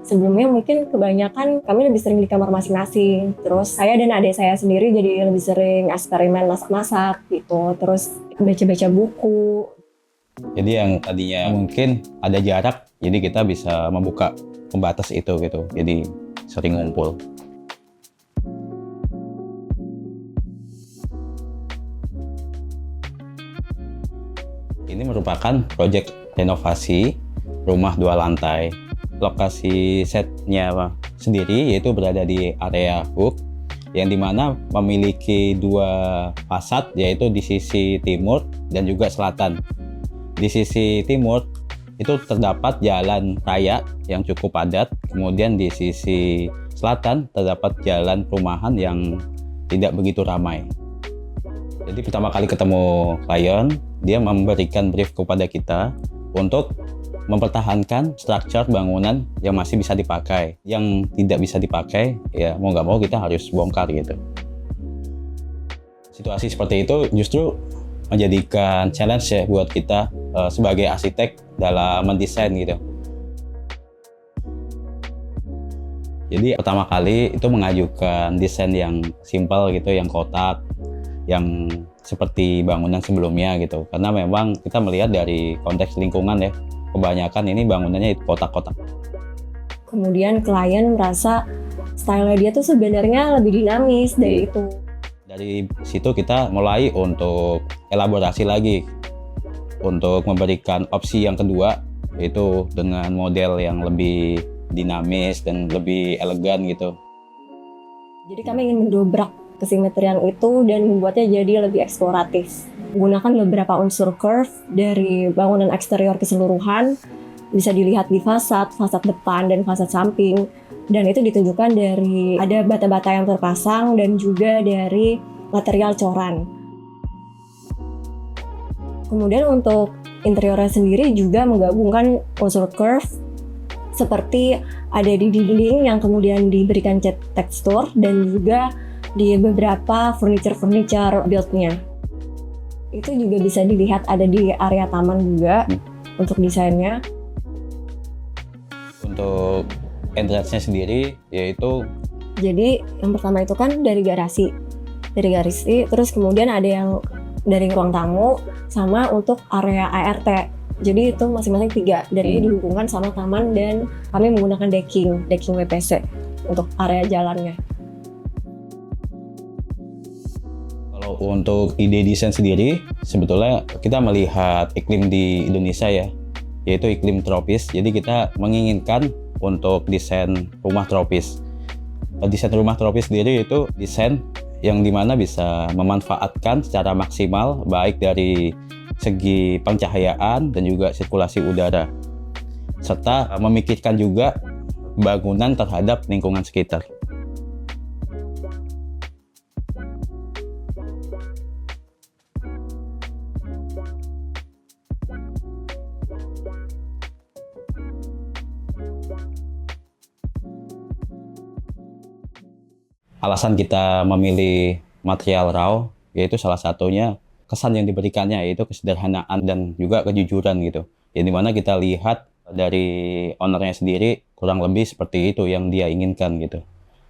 Sebelumnya mungkin kebanyakan kami lebih sering di kamar masing-masing. Terus saya dan adik saya sendiri jadi lebih sering eksperimen masak-masak gitu. Terus baca-baca buku. Jadi yang tadinya mungkin ada jarak, jadi kita bisa membuka pembatas itu gitu. Jadi sering ngumpul. Ini merupakan proyek renovasi rumah 2 lantai. Lokasi setnya sendiri yaitu berada di area Hook, yang dimana memiliki 2 fasad, yaitu di sisi timur dan juga selatan. Di sisi timur itu terdapat jalan raya yang cukup padat, kemudian di sisi selatan terdapat jalan perumahan yang tidak begitu ramai. Jadi pertama kali ketemu klien, dia memberikan brief kepada kita untuk mempertahankan struktur bangunan yang masih bisa dipakai. Yang tidak bisa dipakai, ya mau nggak mau kita harus bongkar gitu. Situasi seperti itu justru menjadikan challenge ya buat kita sebagai arsitek dalam mendesain gitu. Jadi pertama kali itu mengajukan desain yang simpel gitu, yang kotak, yang seperti bangunan sebelumnya gitu. Karena memang kita melihat dari konteks lingkungan ya, kebanyakan ini bangunannya kotak-kotak. Kemudian klien merasa style dia tuh sebenarnya lebih dinamis dari itu. Dari situ kita mulai untuk elaborasi lagi untuk memberikan opsi yang kedua, yaitu dengan model yang lebih dinamis dan lebih elegan gitu. Jadi kami ingin mendobrak kesimetrian itu dan membuatnya jadi lebih eksploratif. Menggunakan beberapa unsur curve dari bangunan eksterior keseluruhan, bisa dilihat di fasad depan dan fasad samping, dan itu ditunjukkan dari ada bata-bata yang terpasang dan juga dari material coran. Kemudian untuk interiornya sendiri juga menggabungkan unsur curve seperti ada di dinding yang kemudian diberikan cat tekstur dan juga di beberapa furniture build-nya. Itu juga bisa dilihat ada di area taman juga untuk desainnya. Untuk entrance-nya sendiri yaitu, jadi yang pertama itu kan dari garasi, terus kemudian ada yang dari ruang tamu sama untuk area ART. Jadi itu masing-masing 3 dan ini dihubungkan sama taman dan kami menggunakan decking WPC untuk area jalannya. Kalau untuk ide desain sendiri, sebetulnya kita melihat iklim di Indonesia ya, yaitu iklim tropis. Jadi kita menginginkan untuk desain rumah tropis. Desain rumah tropis sendiri itu desain yang dimana bisa memanfaatkan secara maksimal baik dari segi pencahayaan dan juga sirkulasi udara, serta memikirkan juga bangunan terhadap lingkungan sekitar. Alasan kita memilih material raw yaitu salah satunya kesan yang diberikannya yaitu kesederhanaan dan juga kejujuran gitu. Yang dimana kita lihat dari ownernya sendiri kurang lebih seperti itu yang dia inginkan gitu.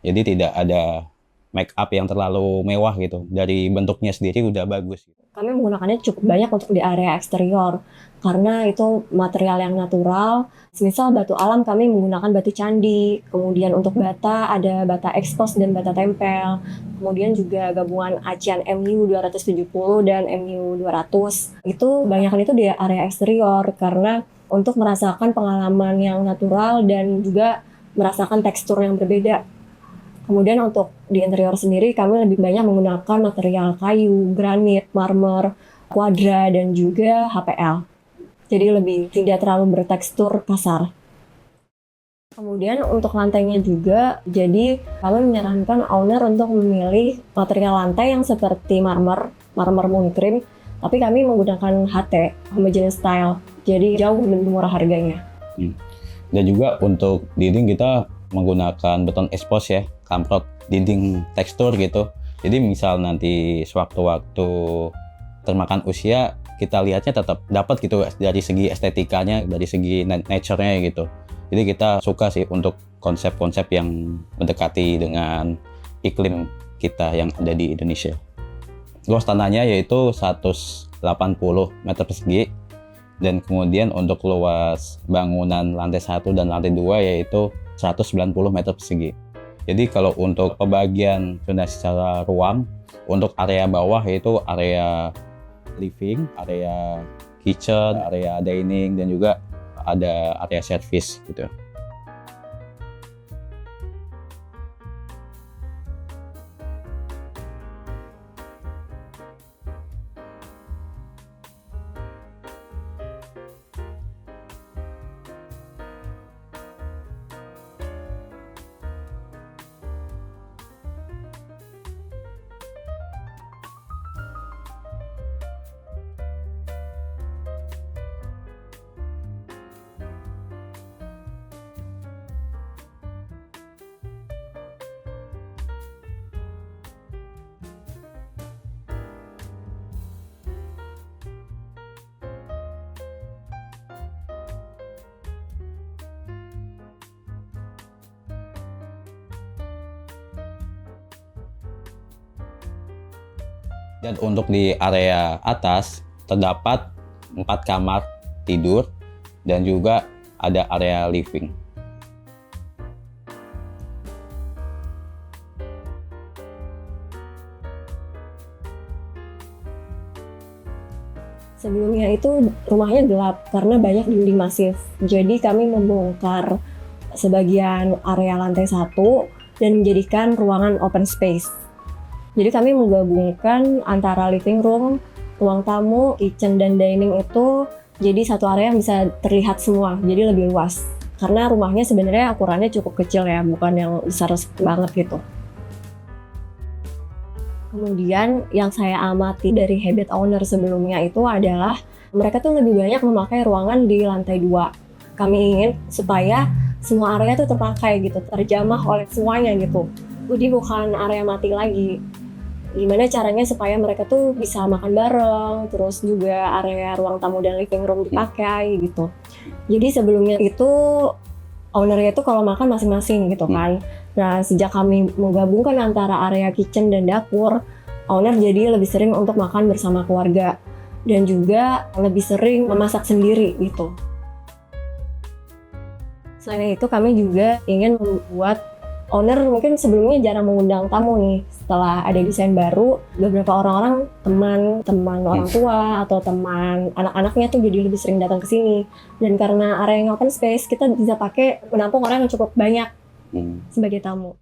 Jadi tidak ada make up yang terlalu mewah gitu. Dari bentuknya sendiri udah bagus. Kami menggunakannya cukup banyak untuk di area eksterior karena itu material yang natural. Semisal batu alam kami menggunakan batu candi, kemudian untuk bata ada bata ekspos dan bata tempel, kemudian juga gabungan acian MU 270 dan MU 200. Itu banyakan itu di area eksterior karena untuk merasakan pengalaman yang natural dan juga merasakan tekstur yang berbeda. Kemudian untuk di interior sendiri kami lebih banyak menggunakan material kayu, granit, marmer, kuadra, dan juga HPL. Jadi lebih tidak terlalu bertekstur kasar. Kemudian untuk lantainya juga, jadi kami menyarankan owner untuk memilih material lantai yang seperti marmer moon cream, tapi kami menggunakan HT, homogeneous style, jadi jauh lebih murah harganya. Dan juga untuk dinding kita menggunakan beton expose ya, kamprot dinding tekstur gitu. Jadi misal nanti sewaktu-waktu termakan usia, kita lihatnya tetap dapat gitu dari segi estetikanya, dari segi nature-nya gitu. Jadi kita suka sih untuk konsep-konsep yang mendekati dengan iklim kita yang ada di Indonesia. Luas tanahnya yaitu 180 meter persegi, dan kemudian untuk luas bangunan lantai 1 dan lantai 2 yaitu 190 meter persegi. Jadi kalau untuk pembagian zonasi secara ruang, untuk area bawah yaitu area living, area kitchen, area dining, dan juga ada area service gitu. Dan untuk di area atas terdapat 4 kamar tidur dan juga ada area living. Sebelumnya itu rumahnya gelap karena banyak dinding masif. Jadi kami membongkar sebagian area lantai 1 dan menjadikan ruangan open space. Jadi kami menggabungkan antara living room, ruang tamu, kitchen, dan dining itu jadi satu area yang bisa terlihat semua, jadi lebih luas. Karena rumahnya sebenarnya ukurannya cukup kecil ya, bukan yang besar banget gitu. Kemudian yang saya amati dari habit owner sebelumnya itu adalah mereka tuh lebih banyak memakai ruangan di lantai 2. Kami ingin supaya semua area tuh terpakai gitu, terjamah oleh semuanya gitu. Jadi bukan area mati lagi. Gimana caranya supaya mereka tuh bisa makan bareng, terus juga area ruang tamu dan living room dipakai gitu. Jadi sebelumnya itu ownernya itu kalau makan masing-masing gitu kan. Nah sejak kami menggabungkan antara area kitchen dan dapur, owner jadi lebih sering untuk makan bersama keluarga dan juga lebih sering memasak sendiri gitu. Selain itu kami juga ingin membuat owner mungkin sebelumnya jarang mengundang tamu nih. Setelah ada desain baru, beberapa orang-orang teman orang tua atau teman anak-anaknya tuh jadi lebih sering datang ke sini. Dan karena area yang open space, kita bisa pakai menampung orang yang cukup banyak sebagai tamu.